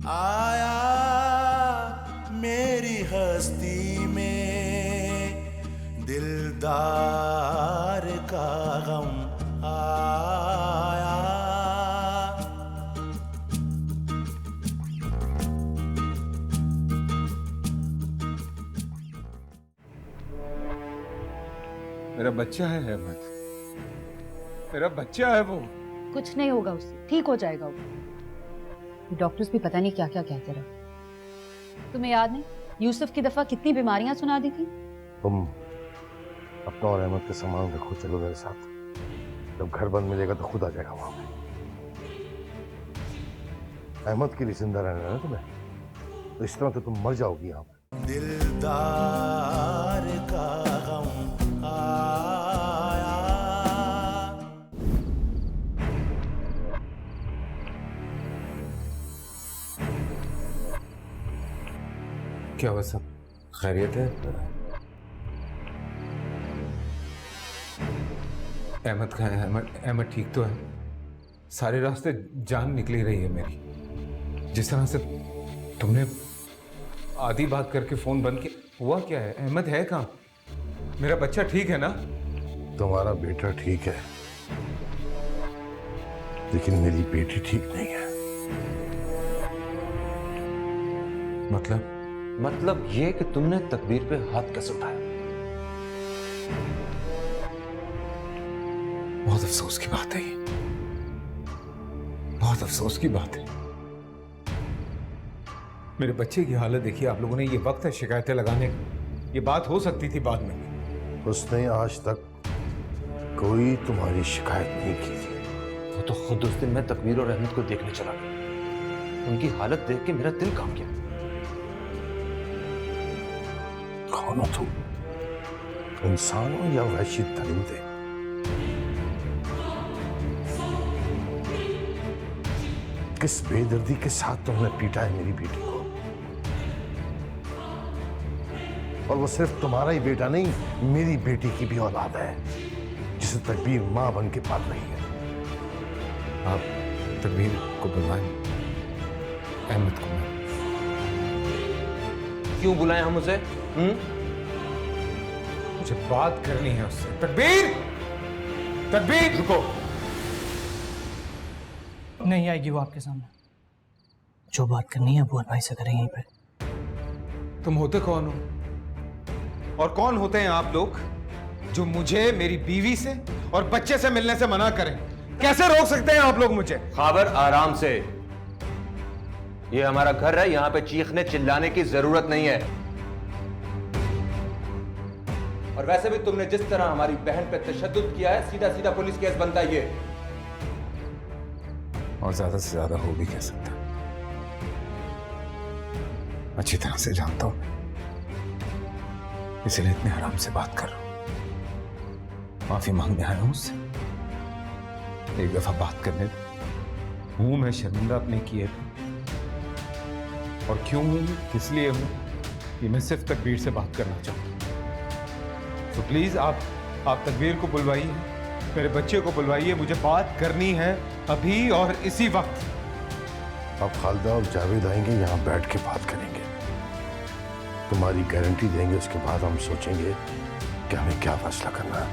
आया मेरी हस्ती में दिलदार का गम आया। मेरा बच्चा है अहमद, मेरा बच्चा है वो। कुछ नहीं होगा उससे, ठीक हो जाएगा वो। डॉक्टर्स भी पता नहीं क्या क्या कहते रहे। तुम्हें याद नहीं यूसुफ की दफा कितनी बीमारियां सुना दी थी। तुम अपना और अहमद के सामान रखो, चलो मेरे साथ। जब घर बंद मिलेगा तो खुद आ जाएगा वहां पे। अहमद के लिए जिंदा रहना है ना तुम्हें, तो इस तरह तो तुम मर जाओगी यहाँ पे। दिलदार का गम आया। क्या हुआ सब खैरियत है? अहमद कहाँ है? अहमद ठीक तो है? सारे रास्ते जान निकली रही है मेरी। जिस तरह से तुमने आधी बात करके फोन बंद किया, हुआ क्या है? अहमद है कहाँ? मेरा बच्चा ठीक है ना? तुम्हारा बेटा ठीक है, लेकिन मेरी बेटी ठीक नहीं है। मतलब ये कि तुमने तकबीर पे हाथ कैसे उठाया? बहुत अफसोस की बात है ये, बहुत अफसोस की बात है। मेरे बच्चे की हालत देखिए आप लोगों ने। ये वक्त है शिकायतें लगाने का। ये बात हो सकती थी बाद में। उसने आज तक कोई तुम्हारी शिकायत नहीं की थी। वो तो खुद उस दिन मैं तकबीर और अहमद को देखने चला गया। उनकी हालत देख के मेरा दिल कांप गया। कौन हो तुम, इंसान हो या वहशी दरिंदे? किस बेदर्दी के साथ तुमने पीटा है मेरी बेटी को? और वो सिर्फ तुम्हारा ही बेटा नहीं, मेरी बेटी की भी औलाद है, जिसे तकबीर मां बन के पाल रही है। आप तकबीर को बुलवाएं, अहमद को नहीं। क्यों बुलाएं हम उसे? मुझे बात करनी है उससे। तकबीर, तकबीर रुको। नहीं आएगी वो आपके सामने। जो बात करनी है वो भाई से करें यहीं पे। तुम होते कौन हो? और कौन होते हैं आप लोग जो मुझे मेरी बीवी से और बच्चे से मिलने से मना करें? कैसे रोक सकते हैं आप लोग मुझे? खाबर, आराम से। ये हमारा घर है, यहां पे चीखने चिल्लाने की जरूरत नहीं है। और वैसे भी तुमने जिस तरह हमारी बहन पे तशद्दुद किया है, सीधा सीधा पुलिस केस बनता है ये। और ज्यादा से ज्यादा हो भी कह सकता, अच्छी तरह से जानता हूं, इसलिए इतने आराम से बात कर रहा हूं। माफी मांगने आया हूं उससे। एक दफा बात करने हूं। मैं शर्मिंदा अपने किए और क्यों हूं, किस लिए हूं, ये मैं सिर्फ तकबीर से बात करना चाहता हूं। तो प्लीज आप तकबीर को बुलवाइए, मेरे बच्चे को बुलवाइए। मुझे बात करनी है अभी और इसी वक्त। अब खालिदा और जावेद आएंगे, यहाँ बैठ के बात करेंगे, तुम्हारी गारंटी देंगे। उसके बाद हम सोचेंगे कि हमें क्या फैसला करना है।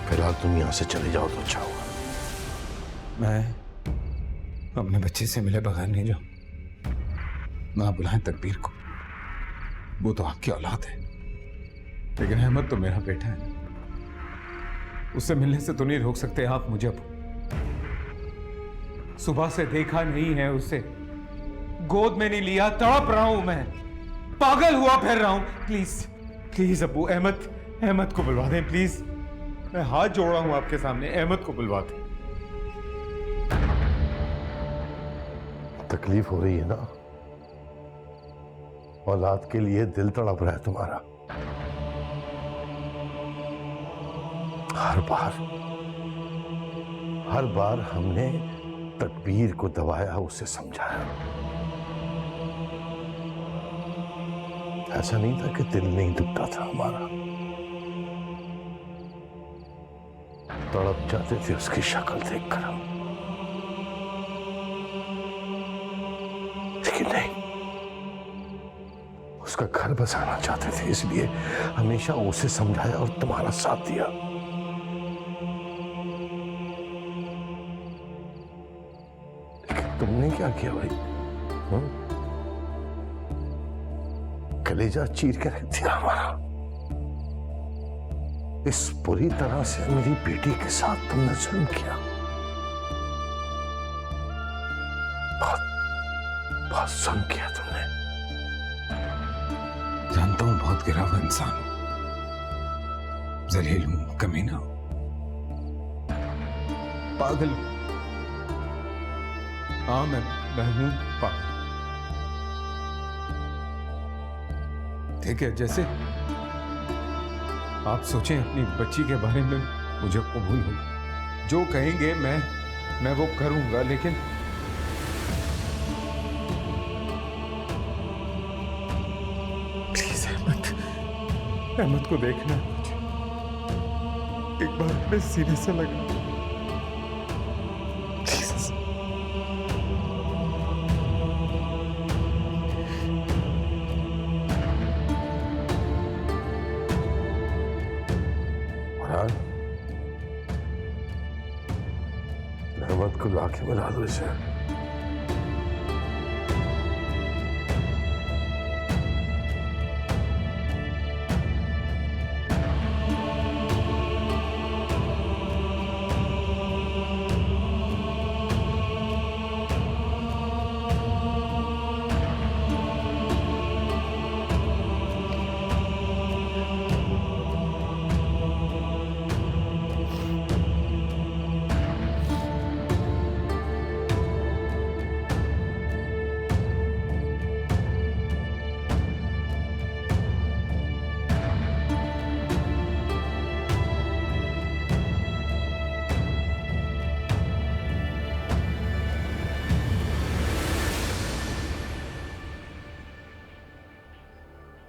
फिलहाल तुम यहाँ से चले जाओ तो अच्छा होगा। मैं अपने बच्चे से मिले बगैर नहीं जाऊं। ना बुलाएं तकबीर को, वो तो आपकी औलाद है, लेकिन अहमद तो मेरा बेटा है। उससे मिलने से तो नहीं रोक सकते आप मुझे। अब सुबह से देखा नहीं है उसे, गोद में नहीं लिया, तड़प रहा हूं मैं, पागल हुआ फिर रहा हूं। प्लीज प्लीज अब्बू, अहमद को बुलवा दें प्लीज। मैं हाथ जोड़ा हूं आपके सामने, अहमद को बुलवा दें। तकलीफ हो रही है ना, औलाद के लिए दिल तड़प रहा है तुम्हारा। हर बार हमने तकबीर को दबाया, उसे समझाया। ऐसा नहीं था कि दिल नहीं दुखता था हमारा, तड़प जाते थे उसकी शक्ल देखकर हम। लेकिन नहीं, उसका घर बसाना चाहते थे, इसलिए हमेशा उसे समझाया और तुम्हारा साथ दिया। लेकिन तुमने क्या किया भाई? कलेजा चीर के रख दिया हमारा। इस बुरी तरह से मेरी बेटी के साथ तुमने जुल्म किया। बहुत बहुत जुल्म किया तुमने। जानता हूं बहुत गिरा हुआ इंसान हूं, जलील हूं, कमीना हूं, पागल हूं। हाँ मैं हूं पागल। ठीक है, जैसे आप सोचें अपनी बच्ची के बारे में, मुझे कबूल हो, जो कहेंगे मैं वो करूंगा, लेकिन प्लीज अहमद को देखना है मुझे, एक बार अपने सीने से लगा। प्लीज। अहमद को लाके मिला दो इसे।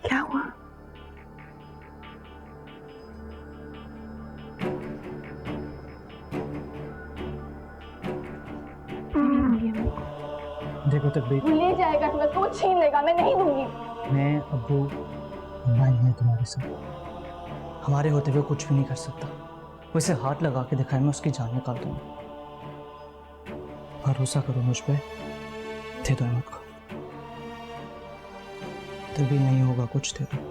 क्या हुआ? देखो तकबीर, ले जाएगा तुम्हें तो छीन लेगा, मैं नहीं दूंगी। मैं अब्बू नहीं है तुम्हारे साथ, हमारे होते हुए कुछ भी नहीं कर सकता। वैसे हाथ लगा के दिखाए मैं उसकी जान निकाल दूंगा। भरोसा करो मुझ पे, दे दो अहमद को। तभी नहीं होगा कुछ, दे दो।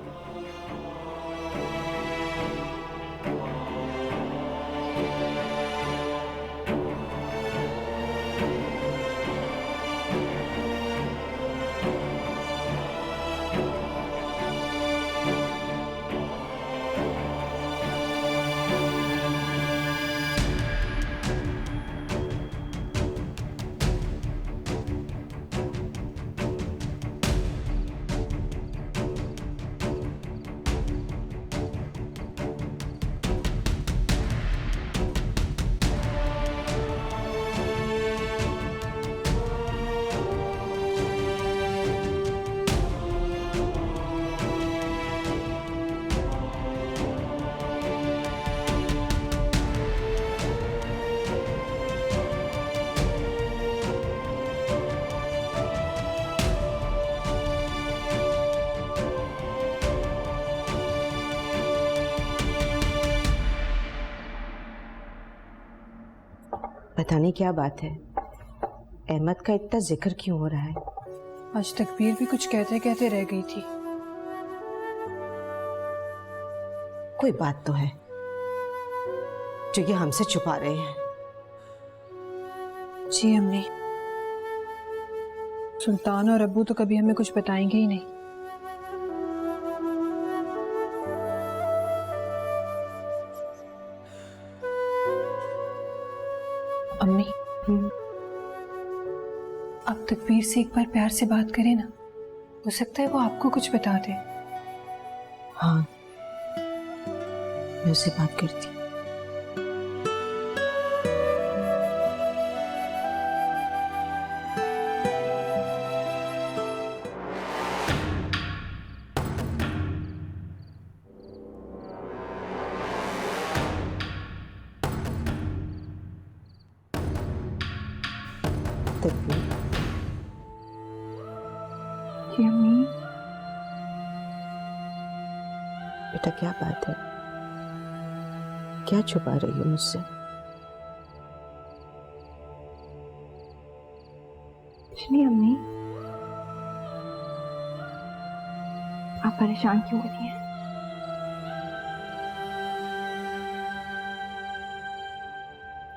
पता नहीं क्या बात है, अहमद का इतना जिक्र क्यों हो रहा है? आज तकबीर भी कुछ कहते कहते रह गई थी। कोई बात तो है जो ये हमसे छुपा रहे हैं। जी अम्मी, सुल्तान और अब्बू तो कभी हमें कुछ बताएंगे ही नहीं। अम्मी, आप तकबीर से एक बार प्यार से बात करें ना, हो सकता है वो आपको कुछ बता दे। हाँ, मैं उससे बात करती। जी अम्मी। बेटा क्या बात है, क्या छुपा रही हो मुझसे? कुछ नहीं अम्मी। आप परेशान क्यों हो रही हैं?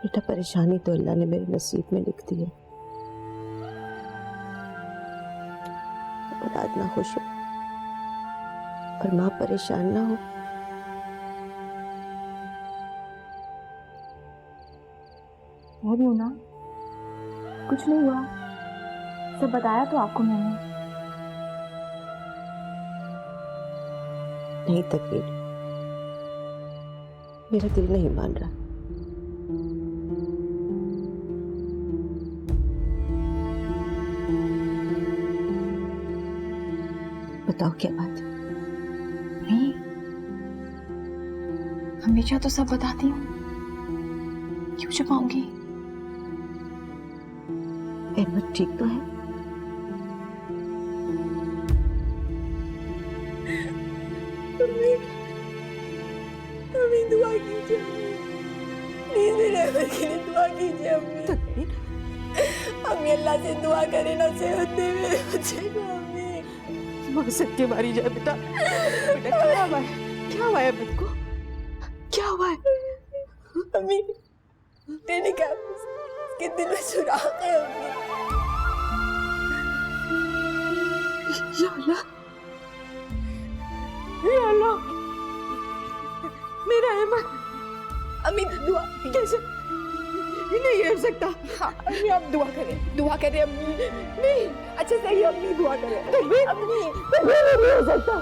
बेटा परेशानी तो अल्लाह ने मेरे नसीब में लिख दी है। औलाद ना खुश हो और माँ परेशान ना हो, कह रही हूँ ना, कुछ नहीं हुआ। सब बताया तो आपको मैंने। नहीं तकबीर, मेरा दिल नहीं मान रहा। बताओ क्या बात है? नहीं, हमेशा तो सब बताती हूँ, क्यों छुपाऊंगी? अहमद ठीक तो है? अम्मी दुआ कीजिए, प्लीज मेरे अहमद के लिए दुआ कीजिए अम्मी। अम्मी अल्लाह से दुआ करे ना सेहत दे मेरे बच्चे को अम्मी। मकसद के मारी जाए बेटा। बेटा क्या हुआ है? क्या हुआ है अहमद को? क्या हुआ है? अम्मी मैंने क्या उसके दिल में सुराख है अम्मी। या अल्लाह, या अल्लाह, मेरा अहमद। अम्मी दुआ कैसे? ये नहीं हो सकता। हाँ अम्मी आप दुआ करें अम्मी। नहीं अच्छे से ही अम्मी दुआ करें। अम्मी नहीं हो सकता।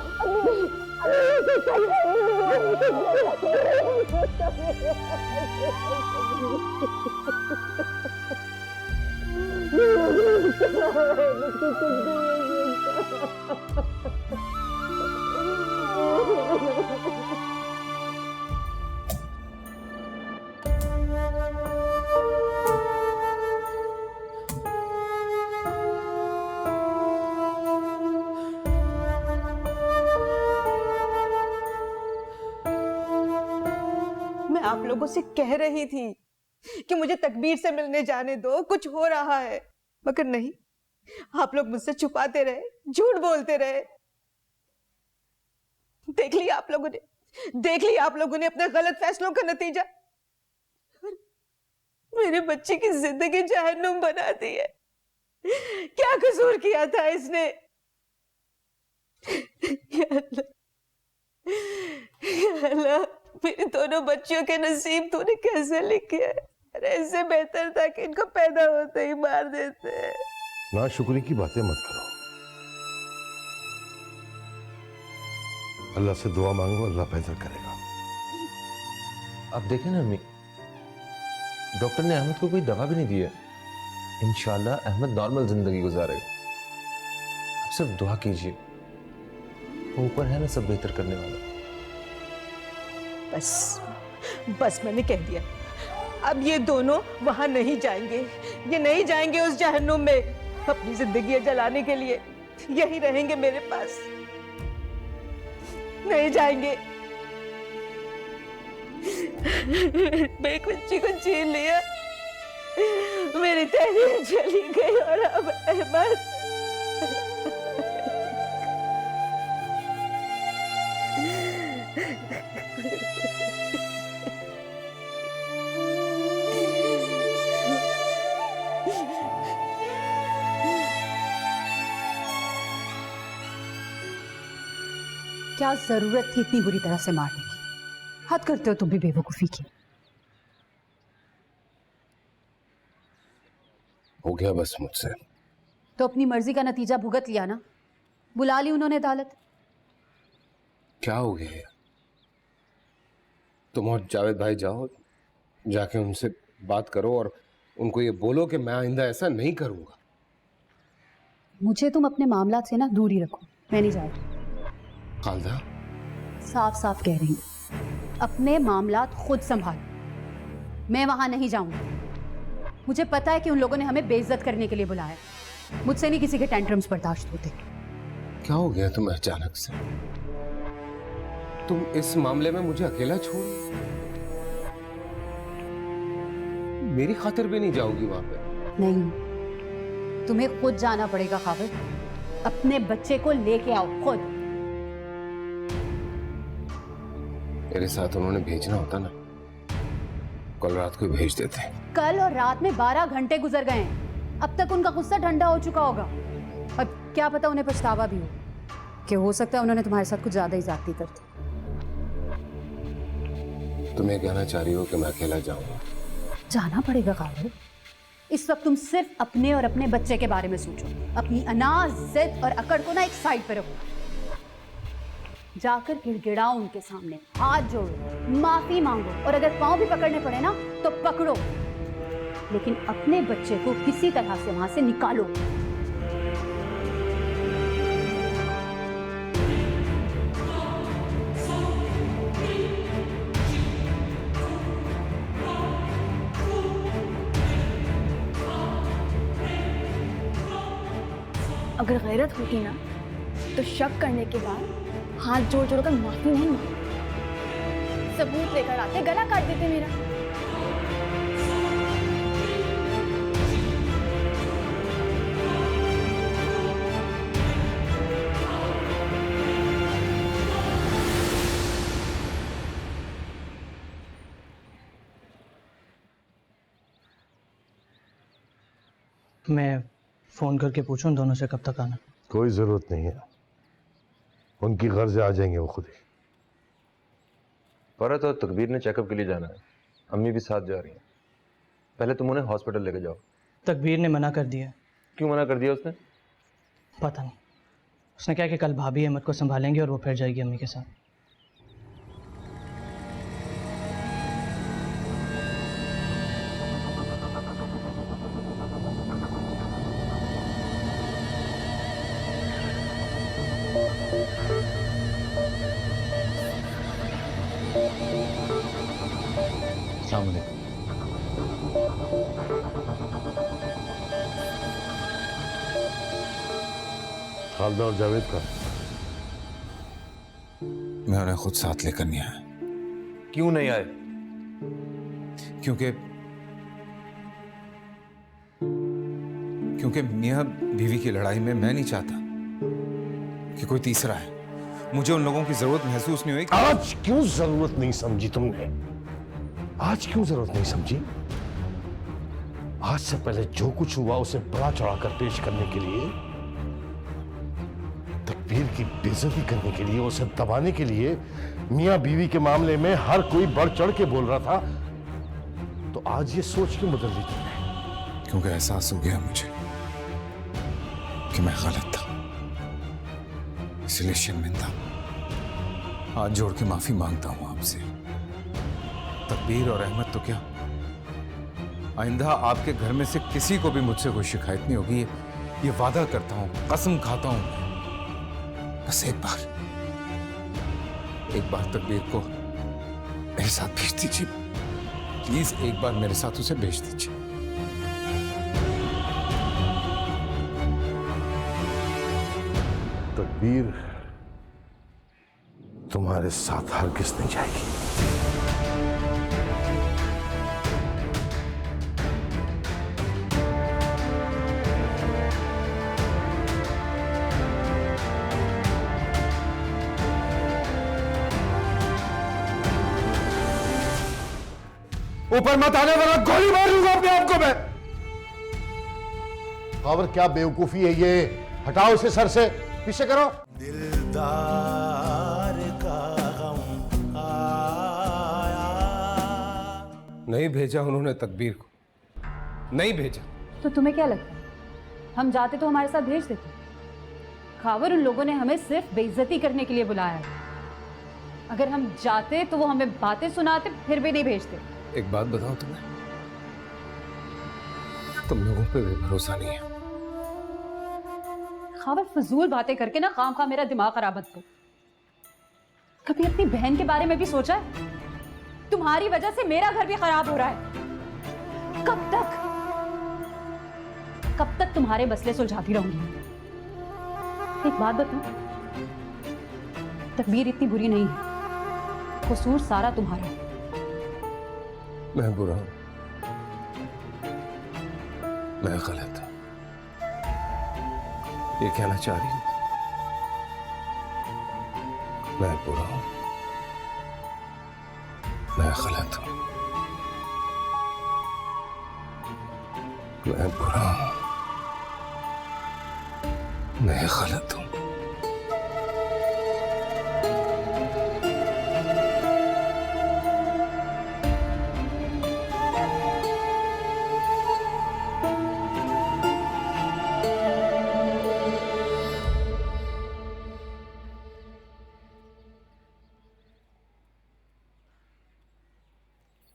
मैं आप लोगों से कह रही थी कि मुझे तकबीर से मिलने जाने दो, कुछ हो रहा है, मगर नहीं, आप लोग मुझसे छुपाते रहे, झूठ बोलते रहे। देख लिया आप लोगों ने अपने गलत फैसलों का नतीजा। मेरे बच्चे की जिंदगी जहन्नुम बना दी है। क्या कसूर किया था इसने? या अल्लाह, या अल्लाह, मेरे दोनों बच्चियों के नसीब तूने कैसे लिखे हैं? अरे इससे बेहतर था कि इनको पैदा होते ही मार देते। नाशुक्री की बातें मत करो। अल्लाह से दुआ मांगो, अल्लाह बेहतर करेगा। अब देखें ना अम्मी, डॉक्टर ने अहमद को कोई दवा भी नहीं दी है। इंशाल्लाह अहमद नॉर्मल जिंदगी गुजारेगा। आप सिर्फ दुआ कीजिए, वो ऊपर है ना सब बेहतर करने वाला। बस मैंने कह दिया। अब ये दोनों वहां नहीं जाएंगे, ये नहीं जाएंगे उस जहन्नुम में अपनी जिंदगी जलाने के लिए। यही रहेंगे मेरे पास, नहीं जाएंगे। मेरी बच्ची को छीन लिया, मेरी तहरीर चली गई और अब अहमद। क्या जरूरत थी इतनी बुरी तरह से मारने की? हद करते हो तुम भी बेवकूफी की। हो गया बस मुझसे। तो अपनी मर्जी का नतीजा भुगत लिया ना, बुला ली उन्होंने अदालत। क्या हो गया है? तुम और जावेद भाई जाओ, जाके उनसे बात करो और उनको ये बोलो कि मैं आइंदा ऐसा नहीं करूंगा। मुझे तुम अपने मामला से ना दूर ही रखो, मैं नहीं जा रही। खालदा, साफ साफ कह रही हूँ, अपने मामलात खुद संभाल। मैं वहां नहीं जाऊंगी। मुझे पता है कि उन लोगों ने हमें बेइज्जत करने के लिए बुलाया। मुझसे नहीं किसी के टेंट्रम्स बर्दाश्त होते। क्या हो गया तुम्हें अचानक से? तुम इस मामले में मुझे अकेला छोड़ मेरी खातिर भी नहीं जाओगी वहां पे? नहीं, तुम्हें खुद जाना पड़ेगा खाविर। अपने बच्चे को लेके आओ खुद। मेरे साथ उन्होंने भेजना होता ना, कल रात को भेज देते। कल और रात में 12 घंटे गुजर गए हैं। अब तक उनका गुस्सा ठंडा हो चुका होगा और क्या पता उन्हें पछतावा भी हो कि हो सकता है उन्होंने तुम्हारे साथ कुछ ज्यादा ही ज्यादती कर दी। तुम्हें कहना चाह रही हो कि मैं अकेला जाऊंगा? जाना पड़ेगा खाविर। इस वक्त तुम सिर्फ अपने और अपने बच्चे के बारे में सोचो। अपनी अनाज, जिद और अकड़ को ना एक साइड पे रखो। जाकर गिड़गिड़ाओ उनके सामने, हाथ जोड़ो, माफी मांगो और अगर पांव भी पकड़ने पड़े ना तो पकड़ो, लेकिन अपने बच्चे को किसी तरह से वहां से निकालो। अगर गैरत होती ना तो शक करने के बाद हाथ जोड़ जोड़ कर माफी नहीं मांगती, सबूत लेकर आते, गला काट देते मेरा। मैं फ़ोन करके पूछूं दोनों से कब तक आना? कोई ज़रूरत नहीं है, उनकी गर्ज आ जाएंगे वो खुद ही। फरहत और तकबीर ने चेकअप के लिए जाना है, अम्मी भी साथ जा रही हैं। पहले तुम उन्हें हॉस्पिटल लेके जाओ। तकबीर ने मना कर दिया। क्यों मना कर दिया उसने? पता नहीं, उसने कहा कि कल भाभी अहमद को संभालेंगे और वो फिर जाएगी अम्मी के साथ। खालिदा और जावेद का मैं उन्हें खुद साथ लेकर नहीं आया। क्यों नहीं आए? क्योंकि मियां बीवी की लड़ाई में मैं नहीं चाहता कि कोई तीसरा है। मुझे उन लोगों की जरूरत महसूस नहीं हुई। आज क्यों जरूरत नहीं समझी तुमने? आज क्यों जरूरत नहीं समझी? आज से पहले जो कुछ हुआ उसे बड़ा चढ़ाकर पेश करने के लिए, तकबीर की बेइज्जती करने के लिए, उसे दबाने के लिए मियां बीवी के मामले में हर कोई बढ़ चढ़ के बोल रहा था, तो आज ये सोच क्यों बदल दी तुमने? क्योंकि एहसास हो गया मुझे कि मैं गलत था, इसलिए शर्मिंदा हाथ जोड़ के माफी मांगता हूं आपसे। तकबीर और अहमद तो क्या, आइंदा आपके घर में से किसी को भी मुझसे कोई शिकायत नहीं होगी, ये वादा करता हूं, कसम खाता हूं। बस एक बार तकबीर को मेरे साथ भेज दीजिए, प्लीज एक बार मेरे साथ उसे भेज दीजिए। तकबीर तुम्हारे साथ हरगिज़ नहीं जाएगी। ऊपर मत आने वाला गोली मारूंगा अपने आप को मैं। और क्या बेवकूफी है ये? हटाओ इसे सर से, पीछे करो। दिलदार का गम आया। नहीं भेजा उन्होंने तकबीर को, नहीं भेजा। तो तुम्हें क्या लगता है हम जाते तो हमारे साथ भेज देते? खावर, उन लोगों ने हमें सिर्फ बेइज्जती करने के लिए बुलाया है। अगर हम जाते तो वो हमें बातें सुनाते, फिर भी नहीं भेजते। एक बात बताओ तुम्हें, तुम लोगों पे भी भरोसा नहीं है। खावर, फजूल बातें करके ना खामखा मेरा दिमाग खराब मत करो। कभी अपनी बहन के बारे में भी सोचा है? तुम्हारी वजह से मेरा घर भी खराब हो रहा है। कब तक तुम्हारे मसले सुलझाती रहूंगी? एक बात बताओ, तकबीर इतनी बुरी नहीं है, कसूर सारा तुम्हारा है। मैं बुरा हूं, मैं गलत हूं, ये कहना चाह रही हूं। मैं बुरा हूं, मैं गलत हूं, मैं बुरा हूं, मैं गलत हूं।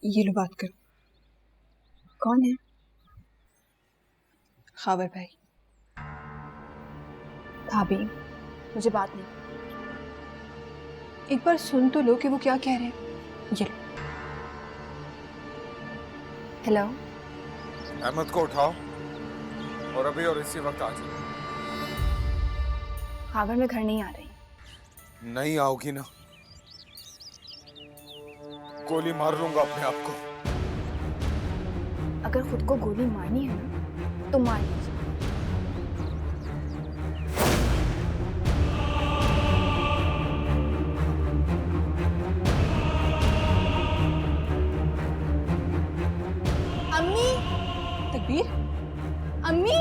ये लो बात करो। कौन है? खावर भाई। भाभी मुझे बात नहीं, एक बार सुन तो लो कि वो क्या कह रहे हैं। ये लो। हेलो। अहमद को उठाओ और अभी और इसी वक्त आ जाओ। खावर मैं घर नहीं आ रही। नहीं आओगी ना, गोली मार लूंगा अपने आप को। अगर खुद को गोली मारनी है ना तो मार लीजिए। अम्मी, तकबीर, अम्मी।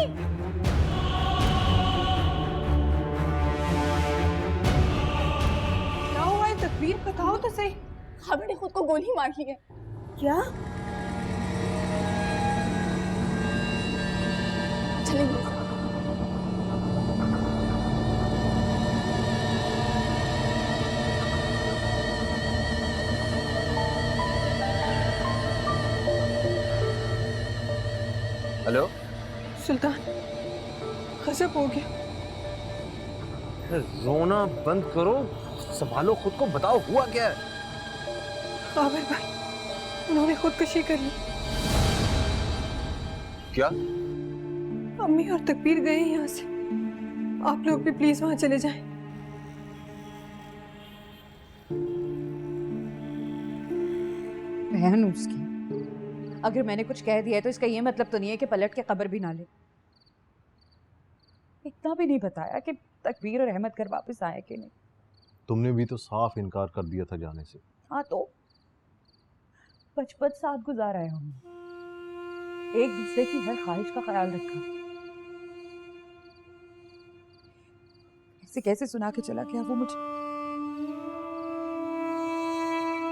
क्या हुआ है तकबीर, बताओ तो सही। खावर ने खुद को गोली मार ली है। क्या? चलेंगे। हेलो सुल्तान, गजब हो गया। रोना बंद करो, संभालो खुद को, बताओ हुआ क्या है? खावर भाई, उन्होंने खुदकुशी कर ली। क्या? अम्मी और तकबीर गए हैं यहाँ से। आप लोग भी प्लीज वहां चले जाएं। बहन उसकी, अगर मैंने कुछ कह दिया है तो इसका ये मतलब तो नहीं है कि पलट के खबर भी ना ले। इतना भी नहीं बताया कि तकबीर और अहमद घर वापस आए कि नहीं। तुमने भी तो साफ इनकार कर दिया था जाने से। हाँ तो 55 साल गुजारा है हमने, एक दूसरे की हर ख्वाहिश का ख्याल रखा। ऐसे कैसे सुना के चला गया वो मुझे?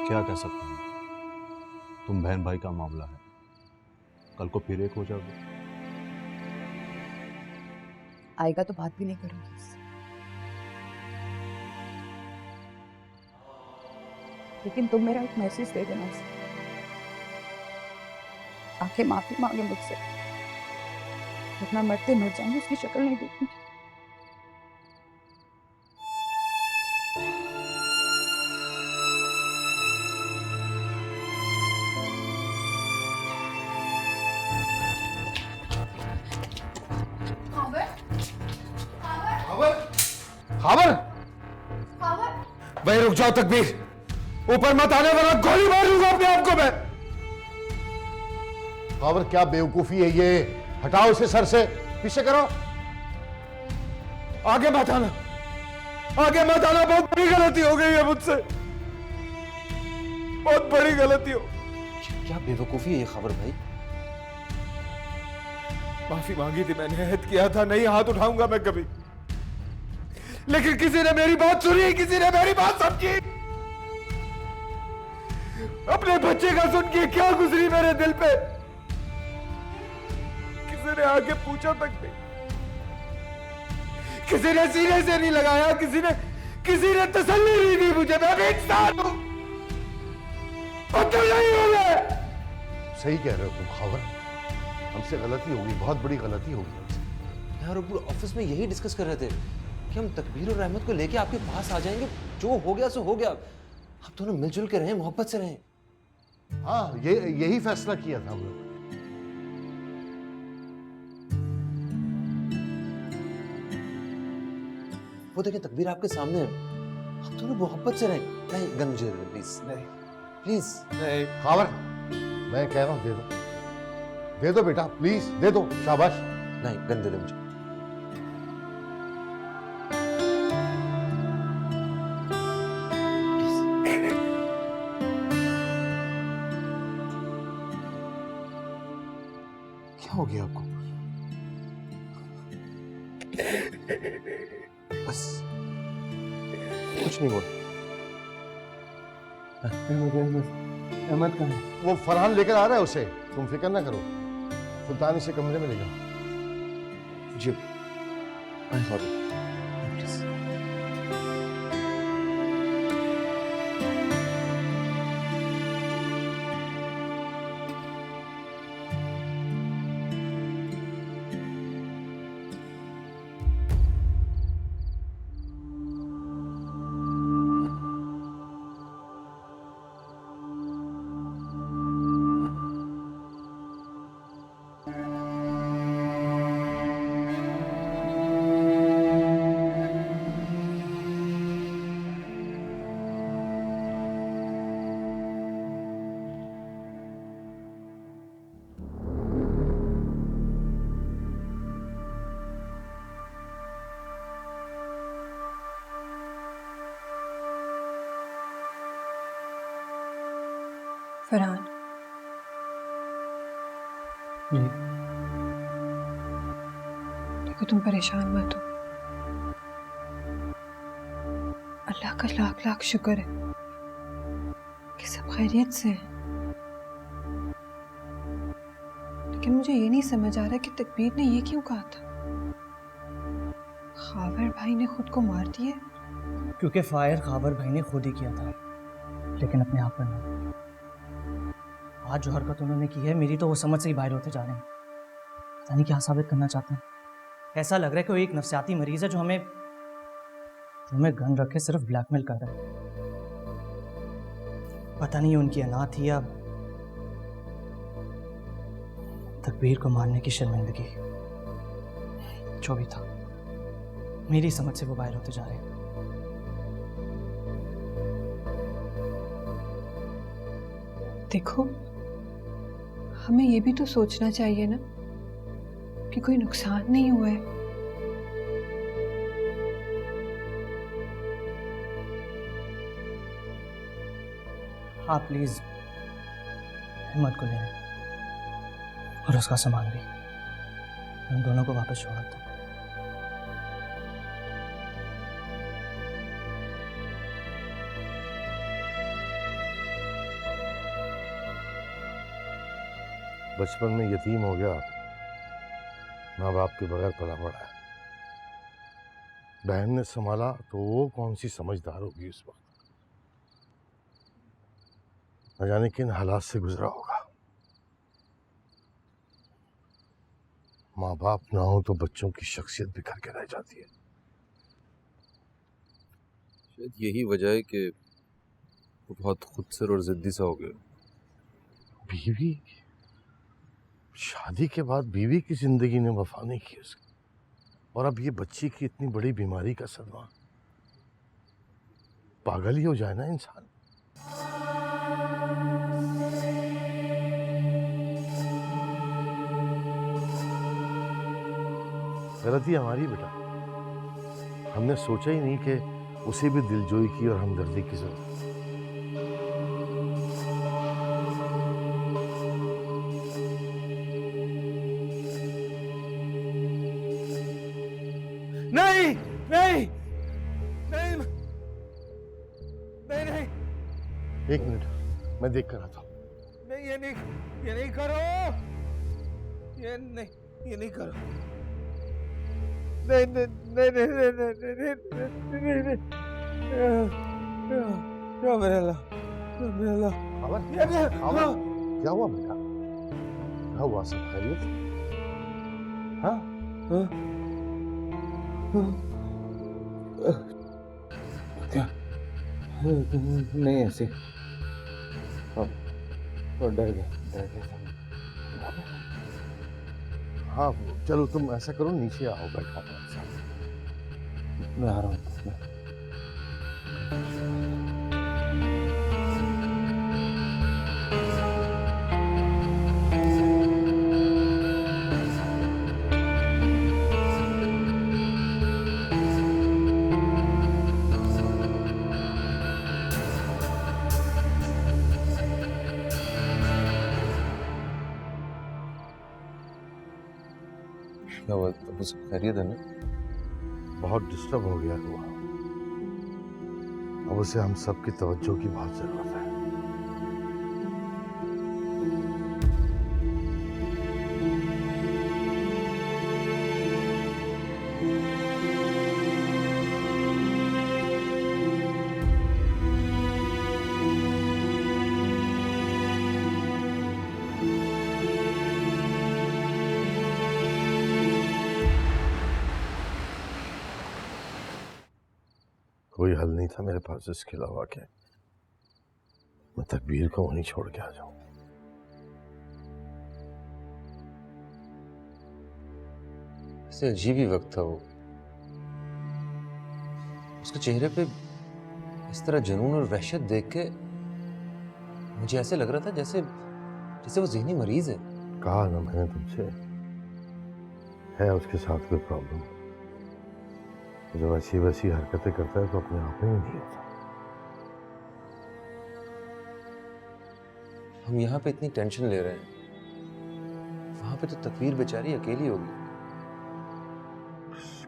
क्या कह सकता हूँ, तुम बहन भाई का मामला है, कल को फिर एक हो जाओगे। आएगा तो बात भी नहीं करूंगी उससे, लेकिन तुम मेरा एक मैसेज दे देना उसे, आके माफी मांगे मुझसे। जितना मरते मर जाऊंगी, उसकी शक्ल नहीं देखूंगी। खावर, भाई रुक जाओ तकबीर, ऊपर मत आने वाला गोली मार लूंगा अपने आप को मैं। खावर क्या बेवकूफी है ये, हटाओ इसे सर से, पीछे करो। आगे मत आना, आगे मत आना, बहुत बड़ी गलती हो गई है मुझसे, बहुत बड़ी गलती हो। क्या बेवकूफी है ये खबर भाई? माफी मांगी थी मैंने, अहद किया था नहीं हाथ उठाऊंगा मैं कभी, लेकिन किसी ने मेरी बात सुनी, किसी ने मेरी बात समझी। अपने बच्चे का सुन के क्या गुजरी मेरे दिल पे, किसी ने आके पूछा तक नहीं, किसी ने सीने से नहीं लगाया, किसी ने तसल्ली नहीं दी मुझे। मैं भी इंसान हूं और तुम नहीं हो गए। सही कह रहे हो तुम खावर, हमसे गलती होगी, बहुत बड़ी गलती होगी हमसे। यार पूरे ऑफिस में यही डिस्कस कर रहे थे कि हम तकबीर और अहमद को लेके आपके पास आ जाएंगे, जो हो गया सो हो गया, आप दोनों मिलजुल के रहें, मोहब्बत से रहें। हाँ, यही फैसला किया था हम लोग। वो देखिए तकबीर आपके सामने है, आप दोनों मोहब्बत से रहें। नहीं गन मुझे दे दो प्लीज, नहीं प्लीज। नहीं खावर, मैं कह रहा हूँ दे दो बेटा, प्लीज दे दो, शाबाश। नहीं गन दे दो मुझे। क्या हो गया आपको? बस कुछ नहीं बोल। अहमद कहाँ है? वो फरहान लेकर आ रहा है उसे, तुम फिक्र ना करो। सुल्तान इसे कमरे में ले जाओ। जी प्लीज। फरहान, जी देखो तुम परेशान मत हो। अल्लाह का लाख लाख शुक्र है कि सब खैरियत से हैं। लेकिन मुझे ये नहीं समझ आ रहा कि तकबीर ने ये क्यों कहा था। खावर भाई ने खुद को मार दिया, क्योंकि फायर खावर भाई ने खुद ही किया था, लेकिन अपने आप पर नहीं। आज जो हरकत उन्होंने की है मेरी तो वो समझ से ही बाहर होते जा रहे हैं। पता नहीं क्या साबित करना चाहते हैं। ऐसा लग रहा है कि वो एक नफसियाती मरीज है जो हमें गन रख के सिर्फ ब्लैकमेल कर रहा है। पता नहीं उनकी अना थी या तकबीर को मारने की शर्मिंदगी। जो भी था मेरी समझ से वो बाहर होते जा रहे हैं। देखो हमें ये भी तो सोचना चाहिए ना कि कोई नुकसान नहीं हुआ है। आप प्लीज हिम्मत को ले आए और उसका सामान भी। हम दोनों को वापस छोड़ दो। बचपन में यतीम हो गया, माँ बाप के बगैर पला पड़ा है। बहन ने संभाला तो वो कौन सी समझदार होगी उस वक्त। न जाने किन हालात से गुजरा होगा। माँ बाप ना हो तो बच्चों की शख्सियत बिखर के रह जाती है। शायद यही वजह है कि वो बहुत खुदसर और जिद्दी सा हो गया। बीवी, शादी के बाद बीवी की जिंदगी ने वफा नहीं की उसकी, और अब ये बच्ची की इतनी बड़ी बीमारी का सदमा। पागल ही हो जाए ना इंसान। गलती हमारी बेटा, हमने सोचा ही नहीं कि उसे भी दिलजोई की और हमदर्दी की जरूरत। नहीं नहीं नहीं नहीं नहीं एक मिनट, मैं देख कर आता हूं। नहीं, ये नहीं करो, ये नहीं करो। नहीं नहीं नहीं नहीं नहीं नहीं नहीं क्या मेरे अल्लाह, मेरे अल्लाह। क्या हुआ बेटा? क्या हुआ? सब खैरियत? हाँ? क्या? नहीं ऐसे, और डर गया। हाँ चलो तुम ऐसा करो, नीचे आओ, बैठो। मैं आ रहा हूँ। क्या हुआ? तो सब खैरियत है ना? बहुत डिस्टर्ब हो गया हुआ। अब उसे हम सबकी तवज्जो की बहुत जरूरत है। कोई हल नहीं था मेरे पास इसके अलावा के मैं तकबीर को वहीं छोड़ के आ जाऊं। ऐसे अजीब ही वक्त था वो। उसके चेहरे पे इस तरह जुनून और वहशत देख के मुझे ऐसे लग रहा था जैसे जैसे वो ज़हनी मरीज है। कहा ना मैंने तुमसे, है उसके साथ कोई प्रॉब्लम। जब ऐसी वैसी हरकतें करता है तो अपने आप में ही नहीं होता। हम यहाँ पे इतनी टेंशन ले रहे हैं, वहां पे तो तकवीर बेचारी अकेली होगी।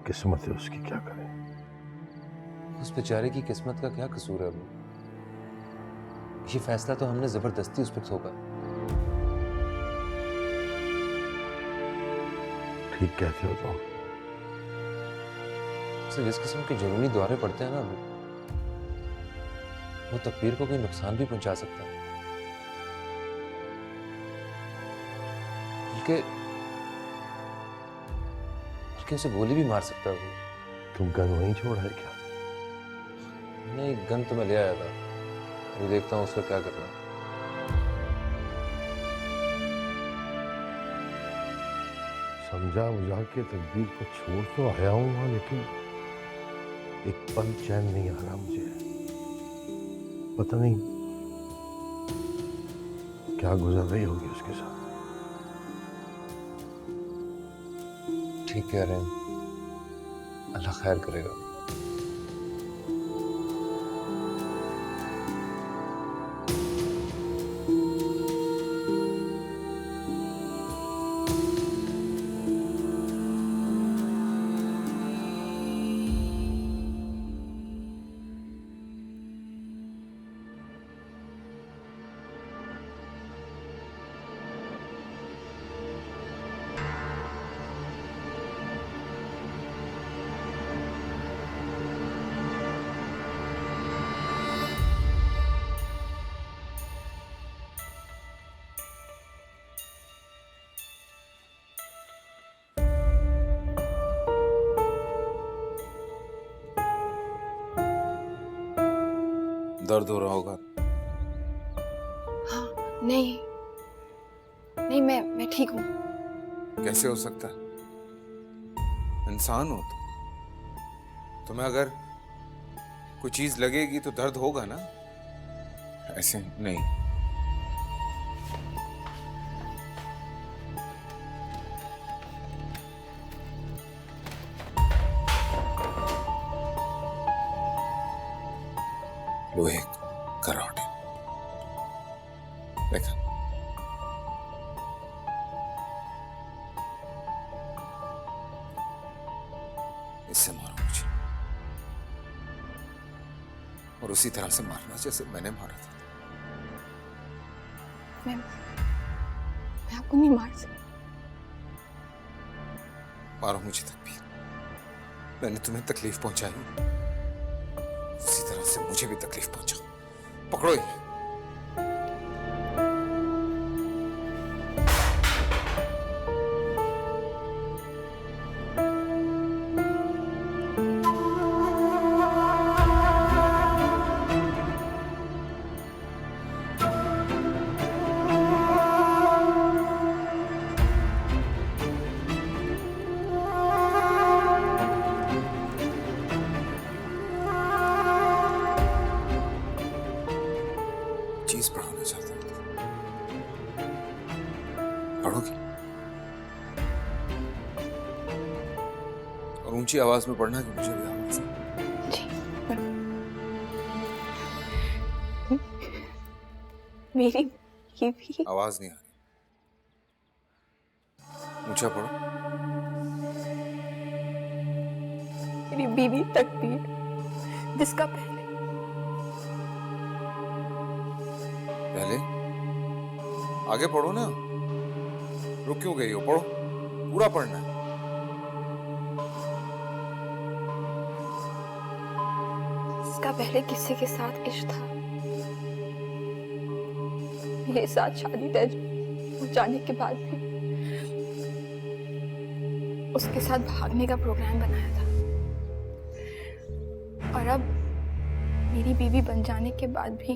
किस्मत है उसकी, क्या करें। उस बेचारे की किस्मत का क्या कसूर है अबू? ये फैसला तो हमने जबरदस्ती उस पर थोपा। ठीक कहते हो तुम। उसे जिस किस्म के जुनूनी दौरे पड़ते हैं ना अबू, वो तकवीर को कोई नुकसान भी पहुंचा सकता है। बल्कि उसे गोली भी मार सकता है वो। तुम गन वहीं छोड़ा है क्या? नहीं, गन तो मैं ले आया था। अभी देखता हूँ उसका क्या करना है। समझा बुझा के तकदीर को छोड़ तो आया हूं वहां, लेकिन एक पल चैन नहीं आ रहा मुझे। पता नहीं क्या गुजर रही होगी उसके साथ। ठीक कह रहे हैं, अल्लाह खैर करेगा। दर्द हो रहा होगा। हाँ, नहीं नहीं, मैं ठीक हूँ। कैसे हो सकता है? इंसान हो तुम्हें अगर कोई चीज लगेगी तो दर्द होगा ना। ऐसे नहीं। लोहे का रॉड देखा। इससे मारो मुझे, और उसी तरह से मारना जैसे मैंने मारा था। मैं आपको नहीं मार सकती। मारो मुझे तकबीर, मैंने तुम्हें तकलीफ पहुंचाई, उसी तरह से मुझे भी तकलीफ पहुंचा। पकड़ो ये। ऊंची आवाज में पढ़ना कि मुझे भी आवाज है। मेरी बीवी। आवाज नहीं आ रही, ऊंचा पढ़ो। मेरी बीवी तकदीर, जिसका पहले आगे पढ़ो ना, रुक क्यों गई हो? पढ़ो, पूरा पढ़ना है। इसका पहले किसी के साथ इश्क था, मेरे साथ शादी तय हो जाने के बाद भी उसके साथ भागने का प्रोग्राम बनाया था, और अब मेरी बीवी बन जाने के बाद भी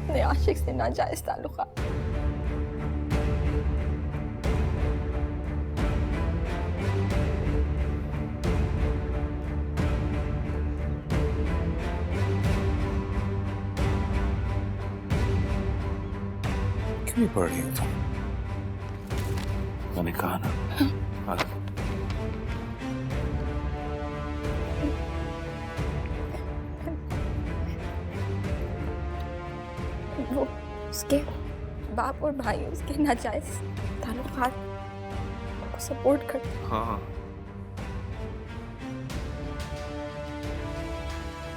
अपने आशिक से नाजायज ताल्लुकात। क्यों नहीं पढ़ रही हो तुम? मैंने कहा ना, आगे। वो उसके बाप और भाई उसके नाजायज ताल्लुकात को सपोर्ट करते। हाँ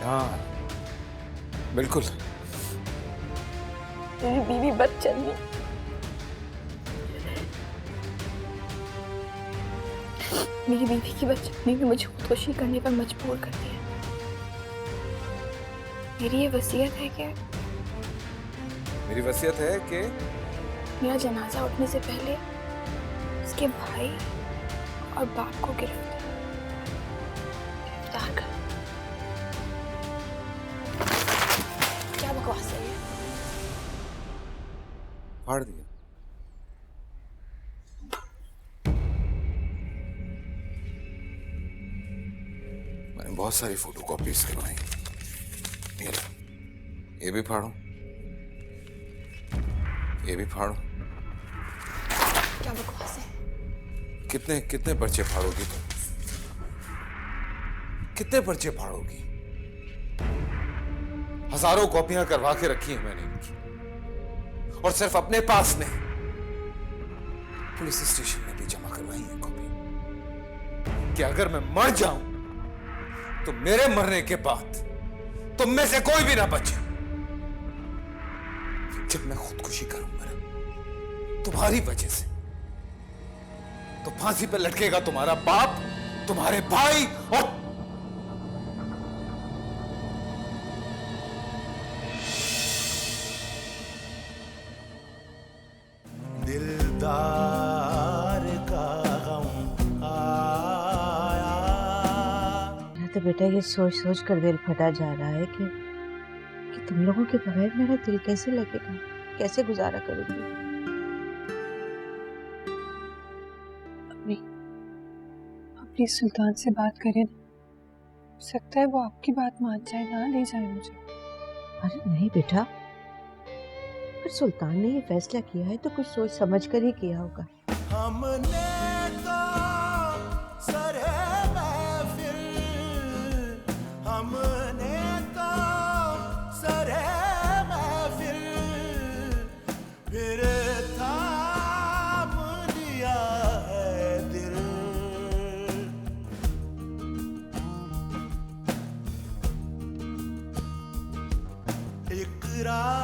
हाँ, बिल्कुल। मेरी बीवी बद चली, मेरी बीवी की बदचलनी ने मुझे खुदकुशी करने पर मजबूर कर दिया। मेरी ये वसीयत है कि मेरी वसीयत है कि मेरा जनाजा उठने से पहले उसके भाई और बाप को गिरफ्तार कर। क्या बकवास है ये? फाड़ दिया। मैंने बहुत सारी फोटोकॉपीज करवाई। ये लो, ये भी फाड़ो, ये भी फाड़ो। क्या बकवास है? कितने कितने पर्चे फाड़ोगी तुम? कितने पर्चे फाड़ोगी? हजारों कॉपियां करवा के रखी हैं मैंने इनकी, और सिर्फ अपने पास नहीं, पुलिस स्टेशन में भी जमा करवाई है कॉपी, कि अगर मैं मर जाऊं तो मेरे मरने के बाद तुम में से कोई भी ना बचे। जब मैं खुदकुशी करूंगा ना तुम्हारी वजह से, तो फांसी पे लटकेगा तुम्हारा बाप, तुम्हारे भाई और दिलदार का गम आया। तो बेटा ये सोच सोच कर दिल फटा जा रहा है कि तुम लोगों के बगैर मेरा दिल कैसे लगेगा, कैसे गुजारा करूंगी। प्लीज सुल्तान से बात करें ना, हो सकता है वो आपकी बात मान जाए, ना ले जाए मुझे। अरे नहीं बेटा, पर सुल्तान ने ये फैसला किया है तो कुछ सोच समझ कर ही किया होगा। हमने तो सरे महफिल, हमने तो सरे महफिल, फिर थाम लिया है दिल। इकरार